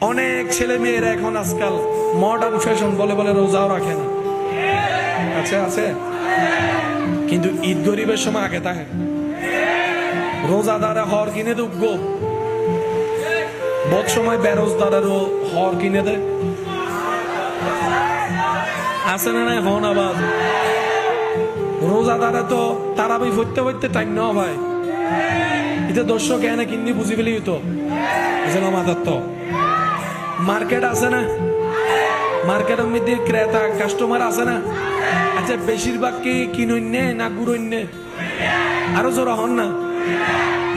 অনেক ছেলে মেয়েরা এখন আজকাল মডার্ন ফ্যাশন বলে বলে রোজাও রাখে না। আছে কিন্তু ঈদ গরিবের সময় আগে থাকে। রোজাদারে হর কিনে দুগ্গ, বহুত সময় বেরোজদারেরও হর কিনে দেয়। আছে না নাই হন আবার রোজাদারে তো তারাবি ফুটতে ফুটতে টাইম না ভাই। এটা দর্শক এনে কিনি বুঝি পেলি তো মাথার তো মার্কেট আছে না, মার্কেটের মধ্যে ক্রেতা কাস্টমার আছে না। আচ্ছা বেশিরভাগ কি কিনন্যে না গুড়ন্যে? আরো জোর হন না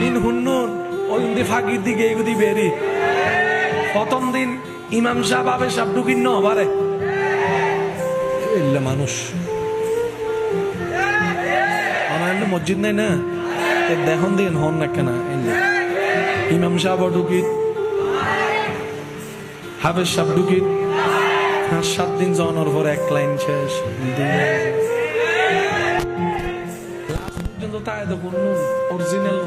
ইন হুন্নুন ওই ফাঁকির দিকে এগুদি বেরি। প্রথম দিন ইমাম সাহেব আবে সাহেব ঢুকিন ন পারে মানুষ আমার মসজিদ নাই না দেখুন দিন হন না কেনা ইমাম সাহেব ঢুকিত হাফেজ সাহেব ঢুকিত 5-7 দিন যাওয়ানোর পর এক লাইন শেষ। তাই দেখুন অরিজিনাল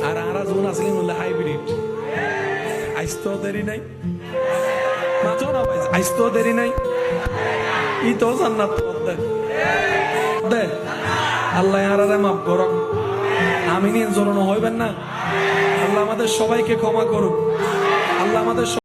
আর আরা যখন আসলেন বললে হাইব্রিড। আইসতেও দেরি নাই, মাত্র না ভাই আইসতেও দেরি নাই। ই তো জান্নাত দে আল্লাহ আরারে মাফ করক। আমি নিয়ে জড়ানো হইবেন না। আল্লাহ আমাদের সবাইকে ক্ষমা করুক। আল্লাহ আমাদের